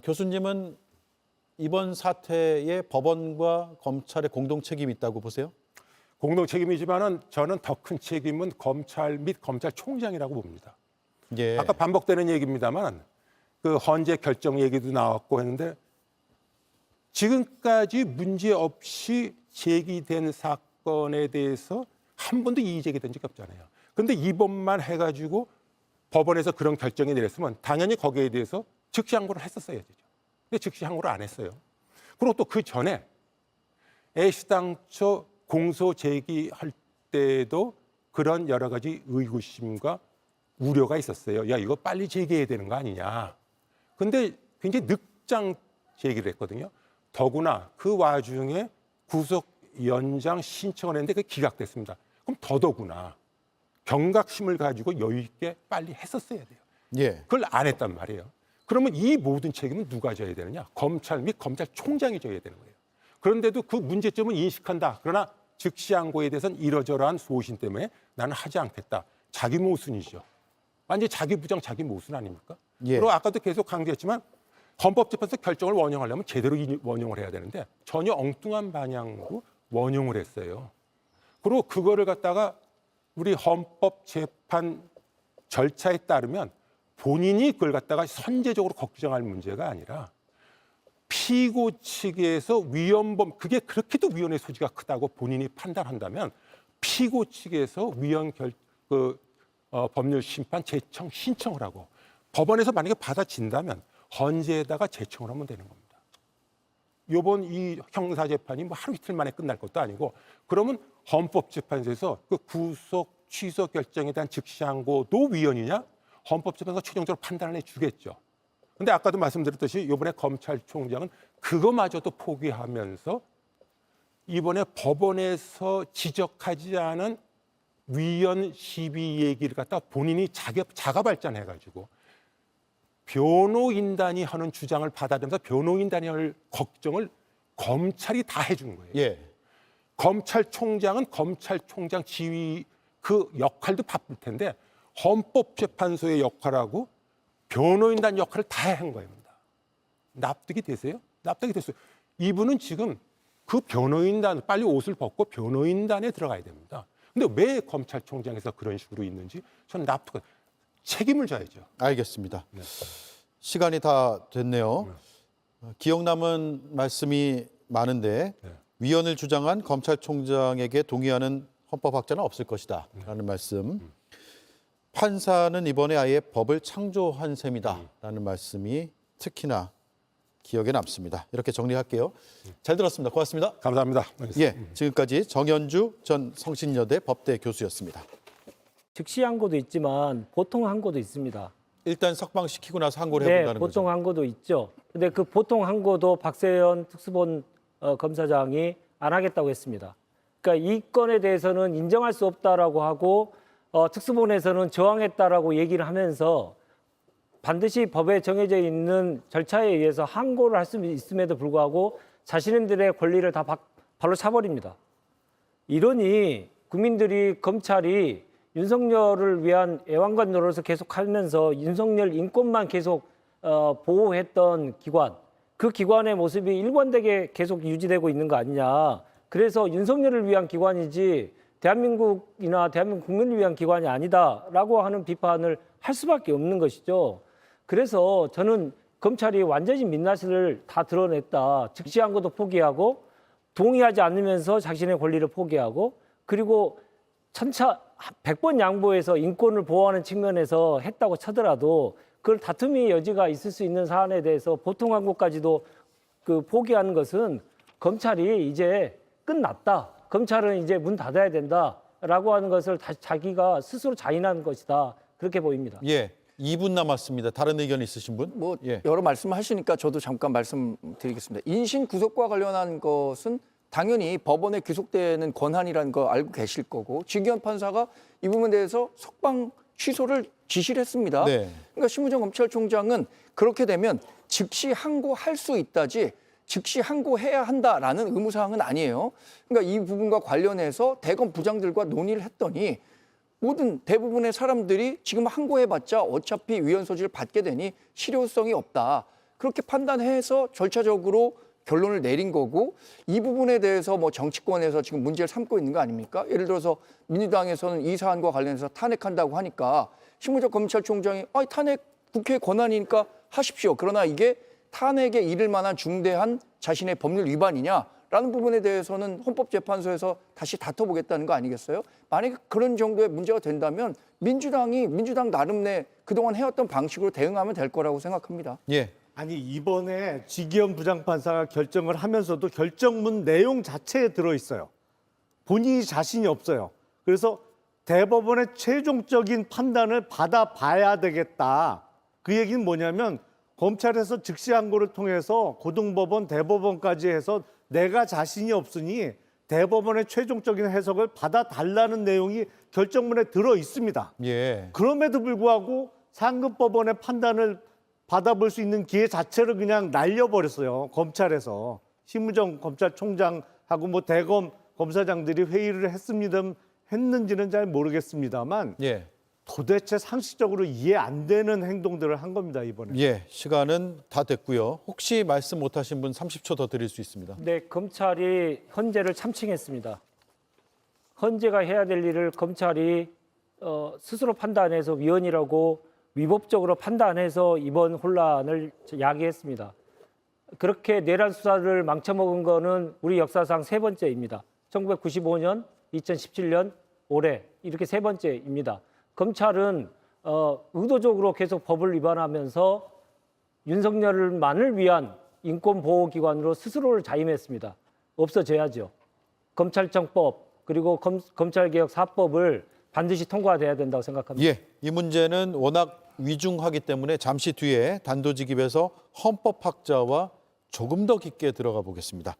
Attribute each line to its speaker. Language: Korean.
Speaker 1: 교수님은 이번 사태에 법원과 검찰의 공동 책임이 있다고 보세요?
Speaker 2: 공동 책임이지만은 저는 더 큰 책임은 검찰 및 검찰총장이라고 봅니다.
Speaker 1: 예.
Speaker 2: 아까 반복되는 얘기입니다만 그 헌재 결정 얘기도 나왔고 했는데 지금까지 문제 없이 제기된 사건에 대해서 한 번도 이의 제기된 적이 없잖아요. 그런데 이번만 해가지고 법원에서 그런 결정이 내렸으면 당연히 거기에 대해서 즉시 항고를 했었어야 되죠. 근데 즉시 항고를 안 했어요. 그리고 또 그 전에 애시당초 공소 제기할 때도 그런 여러 가지 의구심과 우려가 있었어요. 야, 이거 빨리 제기해야 되는 거 아니냐. 근데 굉장히 늦장 제기를 했거든요. 더구나 그 와중에 구속 연장 신청을 했는데 그게 기각됐습니다. 그럼 더더구나 경각심을 가지고 여유 있게 빨리 했었어야 돼요.
Speaker 1: 예.
Speaker 2: 그걸 안 했단 말이에요. 그러면 이 모든 책임은 누가 져야 되느냐? 검찰 및 검찰총장이 져야 되는 거예요. 그런데도 그 문제점은 인식한다. 그러나 즉시 항고에 대해서는 이러저러한 소신 때문에 나는 하지 않겠다. 자기 모순이죠. 완전히 자기 부정, 자기 모순 아닙니까?
Speaker 1: 예.
Speaker 2: 그리고 아까도 계속 강조했지만 헌법재판소 결정을 원용하려면 제대로 원용을 해야 되는데 전혀 엉뚱한 방향으로 원용을 했어요. 그리고 그거를 갖다가 우리 헌법재판 절차에 따르면 본인이 그걸 갖다가 선제적으로 걱정할 문제가 아니라 피고 측에서 위헌범, 그게 그렇게도 위헌의 소지가 크다고 본인이 판단한다면 피고 측에서 법률 심판 제청 신청을 하고 법원에서 만약에 받아진다면 헌재에다가 제청을 하면 되는 겁니다. 이번 이 형사재판이 뭐 하루 이틀 만에 끝날 것도 아니고 그러면 헌법재판소에서 그 구속 취소 결정에 대한 즉시 항고도 위헌이냐? 헌법재판소가 최종적으로 판단을 해주겠죠. 근데 아까도 말씀드렸듯이 이번에 검찰총장은 그거마저도 포기하면서 이번에 법원에서 지적하지 않은 위헌 시비 얘기를 갖다 본인이 자가 발전해가지고 변호인단이 하는 주장을 받아들면서 변호인단이 할 걱정을 검찰이 다 해준 거예요.
Speaker 1: 예.
Speaker 2: 검찰총장은 검찰총장 지휘 그 역할도 바쁠 텐데 헌법재판소의 역할하고 변호인단 역할을 다 한 겁니다. 납득이 되세요? 납득이 됐어요. 이분은 지금 그 변호인단, 빨리 옷을 벗고 변호인단에 들어가야 됩니다. 근데 왜 검찰총장에서 그런 식으로 있는지 저는 책임을 져야죠.
Speaker 1: 알겠습니다.
Speaker 2: 네.
Speaker 1: 시간이 다 됐네요. 기억 남은 말씀이 많은데
Speaker 2: 네.
Speaker 1: 위헌을 주장한 검찰총장에게 동의하는 헌법학자는 없을 것이다 라는 말씀. 판사는 이번에 아예 법을 창조한 셈이다 라는 말씀이 특히나 기억에 남습니다. 이렇게 정리할게요. 잘 들었습니다. 고맙습니다.
Speaker 2: 감사합니다.
Speaker 1: 예, 지금까지 정현주 전 성신여대 법대 교수였습니다.
Speaker 3: 즉시 항고도 있지만 보통 항고도 있습니다.
Speaker 1: 일단 석방시키고 나서 항고를
Speaker 3: 네,
Speaker 1: 해본다는
Speaker 3: 보통
Speaker 1: 거죠.
Speaker 3: 항고도 있죠. 근데 그 보통 항고도 박세현 특수본 검사장이 안 하겠다고 했습니다. 그러니까 이 건에 대해서는 인정할 수 없다라고 하고 특수본에서는 저항했다라고 얘기를 하면서 반드시 법에 정해져 있는 절차에 의해서 항고를 할 수 있음에도 불구하고 자신들의 권리를 다 발로 차버립니다. 이러니 국민들이 검찰이 윤석열을 위한 애완관 노릇을 계속하면서 윤석열 인권만 계속 보호했던 기관, 그 기관의 모습이 일관되게 계속 유지되고 있는 거 아니냐. 그래서 윤석열을 위한 기관이지 대한민국이나 대한민국 국민을 위한 기관이 아니다라고 하는 비판을 할 수밖에 없는 것이죠. 그래서 저는 검찰이 완전히 민낯을 다 드러냈다. 즉시 항고도 포기하고 동의하지 않으면서 자신의 권리를 포기하고 그리고 100번 양보해서 인권을 보호하는 측면에서 했다고 쳐더라도 그걸 다툼의 여지가 있을 수 있는 사안에 대해서 보통 항고까지도 포기하는 것은 검찰이 이제 끝났다. 검찰은 이제 문 닫아야 된다라고 하는 것을 자기가 스스로 자인하는 것이다. 그렇게 보입니다.
Speaker 1: 예, 2분 남았습니다. 다른 의견 있으신 분?
Speaker 4: 뭐
Speaker 1: 예.
Speaker 4: 여러 말씀하시니까 저도 잠깐 말씀드리겠습니다. 인신 구속과 관련한 것은 당연히 법원에 귀속되는 권한이라는 거 알고 계실 거고 지기현 판사가 이 부분에 대해서 석방 취소를 지시를 했습니다.
Speaker 1: 네.
Speaker 4: 그러니까 심우정 검찰총장은 그렇게 되면 즉시 항고할 수 있다지 즉시 항고해야 한다라는 의무사항은 아니에요. 그러니까 이 부분과 관련해서 대검 부장들과 논의를 했더니 대부분의 사람들이 지금 항고해봤자 어차피 위헌 소지를 받게 되니 실효성이 없다. 그렇게 판단해서 절차적으로 결론을 내린 거고 이 부분에 대해서 뭐 정치권에서 지금 문제를 삼고 있는 거 아닙니까? 예를 들어서 민주당에서는 이 사안과 관련해서 탄핵한다고 하니까 신무적 검찰총장이 탄핵 국회 권한이니까 하십시오. 그러나 이게 탄핵에 이를 만한 중대한 자신의 법률 위반이냐라는 부분에 대해서는 헌법재판소에서 다시 다퉈보겠다는 거 아니겠어요? 만약에 그런 정도의 문제가 된다면 민주당 나름의 그동안 해왔던 방식으로 대응하면 될 거라고 생각합니다.
Speaker 1: 예.
Speaker 5: 아니 이번에 지기현 부장판사가 결정을 하면서도 결정문 내용 자체에 들어있어요. 본인이 자신이 없어요. 그래서 대법원의 최종적인 판단을 받아봐야 되겠다. 그 얘기는 뭐냐면 검찰에서 즉시항고를 통해서 고등법원, 대법원까지 해서 내가 자신이 없으니 대법원의 최종적인 해석을 받아달라는 내용이 결정문에 들어 있습니다.
Speaker 1: 예.
Speaker 5: 그럼에도 불구하고 상급법원의 판단을 받아볼 수 있는 기회 자체를 그냥 날려버렸어요. 검찰에서. 심우정 검찰총장하고 뭐 대검 검사장들이 회의를 했는지는 잘 모르겠습니다만
Speaker 1: 예.
Speaker 5: 도대체 상식적으로 이해 안 되는 행동들을 한 겁니다, 이번에.
Speaker 1: 예. 시간은 다 됐고요. 혹시 말씀 못 하신 분 30초 더 드릴 수 있습니다.
Speaker 3: 네, 검찰이 헌재를 참칭했습니다. 헌재가 해야 될 일을 검찰이 스스로 판단해서 위헌이라고 위법적으로 판단해서 이번 혼란을 야기했습니다. 그렇게 내란 수사를 망쳐먹은 거는 우리 역사상 세 번째입니다. 1995년, 2017년, 올해 이렇게 세 번째입니다. 검찰은 의도적으로 계속 법을 위반하면서 윤석열만을 위한 인권보호기관으로 스스로를 자임했습니다. 없어져야죠. 검찰청법 그리고 검찰개혁 4법을 반드시 통과돼야 된다고 생각합니다.
Speaker 1: 예. 이 문제는 워낙 위중하기 때문에 잠시 뒤에 단도직입에서 헌법학자와 조금 더 깊게 들어가 보겠습니다.